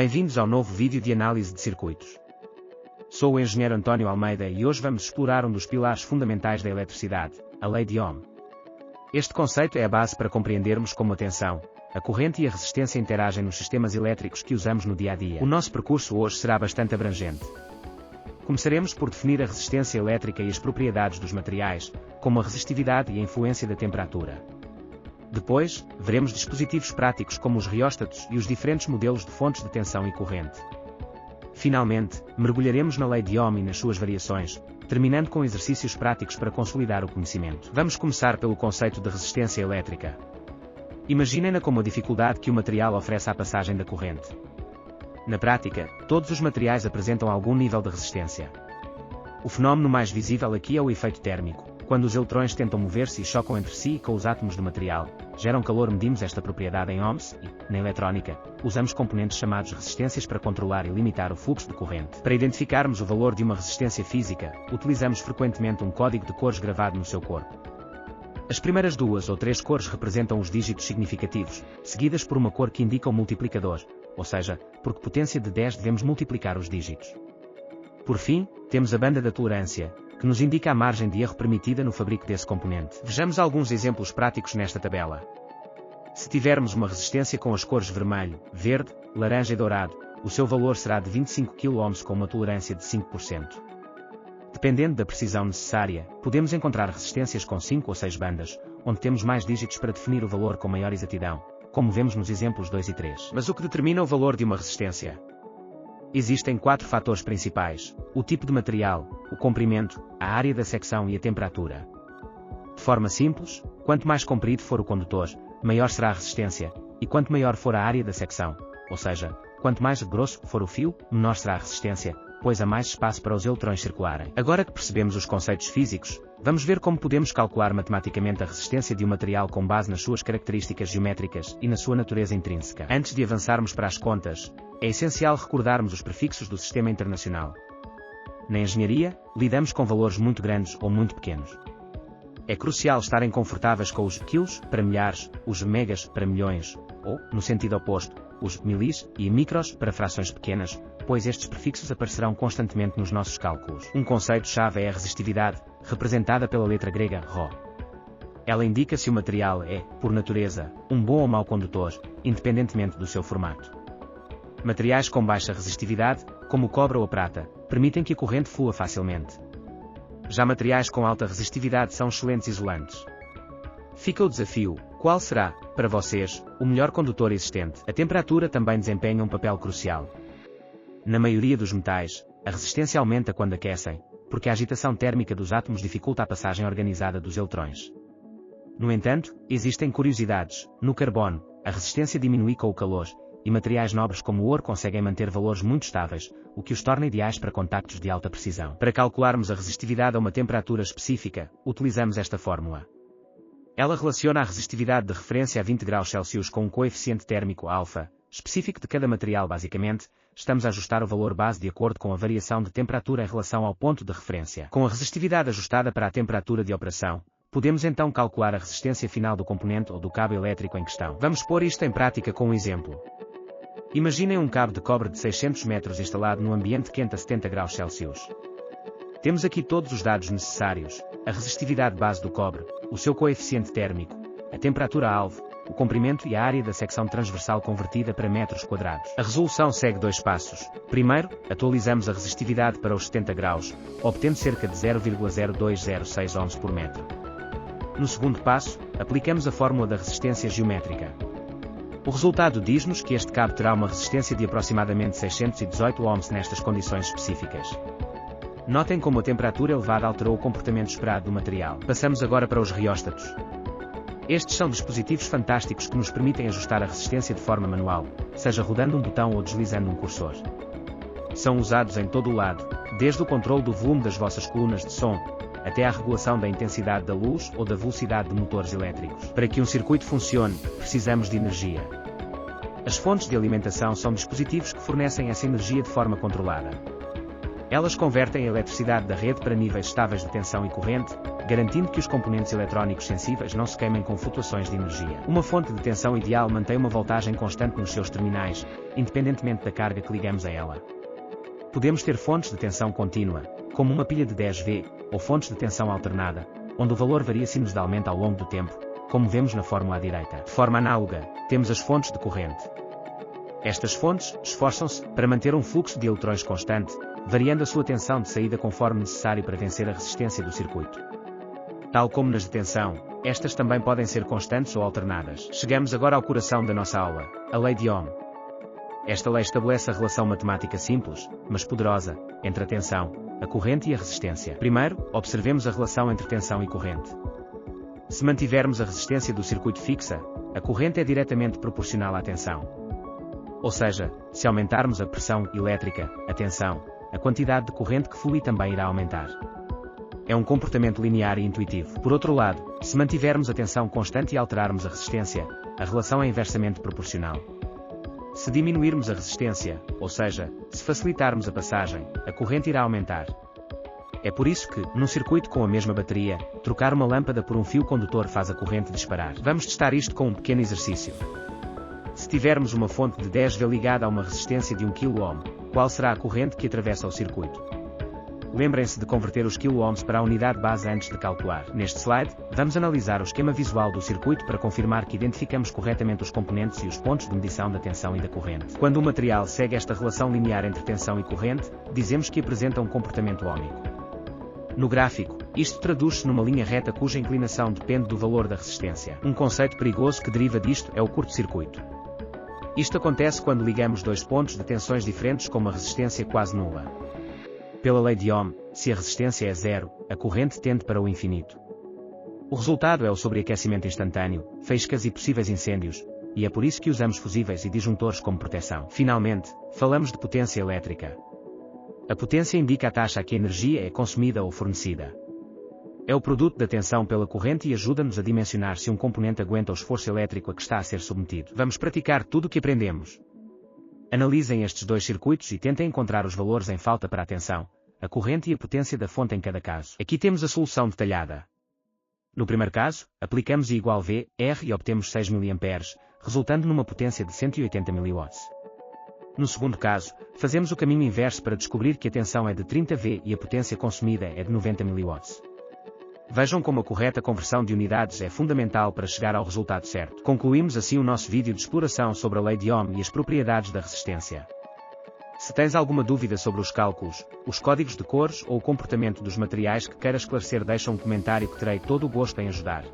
Bem-vindos ao novo vídeo de análise de circuitos. Sou o engenheiro António Almeida e hoje vamos explorar um dos pilares fundamentais da eletricidade, a lei de Ohm. Este conceito é a base para compreendermos como a tensão, a corrente e a resistência interagem nos sistemas elétricos que usamos no dia a dia. O nosso percurso hoje será bastante abrangente. Começaremos por definir a resistência elétrica e as propriedades dos materiais, como a resistividade e a influência da temperatura. Depois, veremos dispositivos práticos como os reóstatos e os diferentes modelos de fontes de tensão e corrente. Finalmente, mergulharemos na lei de Ohm e nas suas variações, terminando com exercícios práticos para consolidar o conhecimento. Vamos começar pelo conceito de resistência elétrica. Imaginem-na como a dificuldade que o material oferece à passagem da corrente. Na prática, todos os materiais apresentam algum nível de resistência. O fenómeno mais visível aqui é o efeito térmico. Quando os eletrões tentam mover-se e chocam entre si e com os átomos do material, geram calor. Medimos esta propriedade em ohms e, na eletrónica, usamos componentes chamados resistências para controlar e limitar o fluxo de corrente. Para identificarmos o valor de uma resistência física, utilizamos frequentemente um código de cores gravado no seu corpo. As primeiras 2 ou 3 cores representam os dígitos significativos, seguidas por uma cor que indica o multiplicador, ou seja, por que potência de 10 devemos multiplicar os dígitos. Por fim, temos a banda da tolerância, que nos indica a margem de erro permitida no fabrico desse componente. Vejamos alguns exemplos práticos nesta tabela. Se tivermos uma resistência com as cores vermelho, verde, laranja e dourado, o seu valor será de 25 kΩ com uma tolerância de 5%. Dependendo da precisão necessária, podemos encontrar resistências com 5 ou 6 bandas, onde temos mais dígitos para definir o valor com maior exatidão, como vemos nos exemplos 2 e 3. Mas o que determina o valor de uma resistência? Existem 4 fatores principais: o tipo de material, o comprimento, a área da secção e a temperatura. De forma simples, quanto mais comprido for o condutor, maior será a resistência, e quanto maior for a área da secção, ou seja, quanto mais grosso for o fio, menor será a resistência, pois há mais espaço para os eletrões circularem. Agora que percebemos os conceitos físicos, vamos ver como podemos calcular matematicamente a resistência de um material com base nas suas características geométricas e na sua natureza intrínseca. Antes de avançarmos para as contas, é essencial recordarmos os prefixos do sistema internacional. Na engenharia, lidamos com valores muito grandes ou muito pequenos. É crucial estarem confortáveis com os quilos para milhares, os megas para milhões, ou, no sentido oposto, os milis e micros para frações pequenas, pois estes prefixos aparecerão constantemente nos nossos cálculos. Um conceito-chave é a resistividade, representada pela letra grega Rho. Ela indica se o material é, por natureza, um bom ou mau condutor, independentemente do seu formato. Materiais com baixa resistividade, como o cobre ou a prata, permitem que a corrente flua facilmente. Já materiais com alta resistividade são excelentes isolantes. Fica o desafio: qual será, para vocês, o melhor condutor existente? A temperatura também desempenha um papel crucial. Na maioria dos metais, a resistência aumenta quando aquecem, porque a agitação térmica dos átomos dificulta a passagem organizada dos eletrões. No entanto, existem curiosidades. No carbono, a resistência diminui com o calor, e materiais nobres como o ouro conseguem manter valores muito estáveis, o que os torna ideais para contactos de alta precisão. Para calcularmos a resistividade a uma temperatura específica, utilizamos esta fórmula. Ela relaciona a resistividade de referência a 20 graus Celsius com um coeficiente térmico alfa, específico de cada material. Basicamente, estamos a ajustar o valor base de acordo com a variação de temperatura em relação ao ponto de referência. Com a resistividade ajustada para a temperatura de operação, podemos então calcular a resistência final do componente ou do cabo elétrico em questão. Vamos pôr isto em prática com um exemplo. Imaginem um cabo de cobre de 600 metros instalado num ambiente quente a 70 graus Celsius. Temos aqui todos os dados necessários: a resistividade base do cobre, o seu coeficiente térmico, a temperatura-alvo, o comprimento e a área da secção transversal convertida para metros quadrados. A resolução segue 2 passos. Primeiro, atualizamos a resistividade para os 70 graus, obtendo cerca de 0,0206 ohms por metro. No segundo passo, aplicamos a fórmula da resistência geométrica. O resultado diz-nos que este cabo terá uma resistência de aproximadamente 618 ohms nestas condições específicas. Notem como a temperatura elevada alterou o comportamento esperado do material. Passamos agora para os reóstatos. Estes são dispositivos fantásticos que nos permitem ajustar a resistência de forma manual, seja rodando um botão ou deslizando um cursor. São usados em todo o lado, desde o controle do volume das vossas colunas de som, até à regulação da intensidade da luz ou da velocidade de motores elétricos. Para que um circuito funcione, precisamos de energia. As fontes de alimentação são dispositivos que fornecem essa energia de forma controlada. Elas convertem a eletricidade da rede para níveis estáveis de tensão e corrente, garantindo que os componentes eletrónicos sensíveis não se queimem com flutuações de energia. Uma fonte de tensão ideal mantém uma voltagem constante nos seus terminais, independentemente da carga que ligamos a ela. Podemos ter fontes de tensão contínua, como uma pilha de 10 V, ou fontes de tensão alternada, onde o valor varia sinusoidalmente ao longo do tempo, como vemos na fórmula à direita. De forma análoga, temos as fontes de corrente. Estas fontes esforçam-se para manter um fluxo de eletrões constante, variando a sua tensão de saída conforme necessário para vencer a resistência do circuito. Tal como nas de tensão, estas também podem ser constantes ou alternadas. Chegamos agora ao coração da nossa aula, a lei de Ohm. Esta lei estabelece a relação matemática simples, mas poderosa, entre a tensão, a corrente e a resistência. Primeiro, observemos a relação entre tensão e corrente. Se mantivermos a resistência do circuito fixa, a corrente é diretamente proporcional à tensão. Ou seja, se aumentarmos a pressão elétrica, a tensão, a quantidade de corrente que flui também irá aumentar. É um comportamento linear e intuitivo. Por outro lado, se mantivermos a tensão constante e alterarmos a resistência, a relação é inversamente proporcional. Se diminuirmos a resistência, ou seja, se facilitarmos a passagem, a corrente irá aumentar. É por isso que, num circuito com a mesma bateria, trocar uma lâmpada por um fio condutor faz a corrente disparar. Vamos testar isto com um pequeno exercício. Se tivermos uma fonte de 10 V ligada a uma resistência de 1 kΩ, qual será a corrente que atravessa o circuito? Lembrem-se de converter os kΩ para a unidade base antes de calcular. Neste slide, vamos analisar o esquema visual do circuito para confirmar que identificamos corretamente os componentes e os pontos de medição da tensão e da corrente. Quando o material segue esta relação linear entre tensão e corrente, dizemos que apresenta um comportamento óhmico. No gráfico, isto traduz-se numa linha reta cuja inclinação depende do valor da resistência. Um conceito perigoso que deriva disto é o curto-circuito. Isto acontece quando ligamos dois pontos de tensões diferentes com uma resistência quase nula. Pela lei de Ohm, se a resistência é zero, a corrente tende para o infinito. O resultado é o sobreaquecimento instantâneo, faíscas e possíveis incêndios, e é por isso que usamos fusíveis e disjuntores como proteção. Finalmente, falamos de potência elétrica. A potência indica a taxa a que a energia é consumida ou fornecida. É o produto da tensão pela corrente e ajuda-nos a dimensionar se um componente aguenta o esforço elétrico a que está a ser submetido. Vamos praticar tudo o que aprendemos. Analisem estes dois circuitos e tentem encontrar os valores em falta para a tensão, a corrente e a potência da fonte em cada caso. Aqui temos a solução detalhada. No primeiro caso, aplicamos I igual V, R e obtemos 6 mA, resultando numa potência de 180 mW. No segundo caso, fazemos o caminho inverso para descobrir que a tensão é de 30 V e a potência consumida é de 90 mW. Vejam como a correta conversão de unidades é fundamental para chegar ao resultado certo. Concluímos assim o nosso vídeo de exploração sobre a lei de Ohm e as propriedades da resistência. Se tens alguma dúvida sobre os cálculos, os códigos de cores ou o comportamento dos materiais que queiras esclarecer, deixa um comentário que terei todo o gosto em ajudar.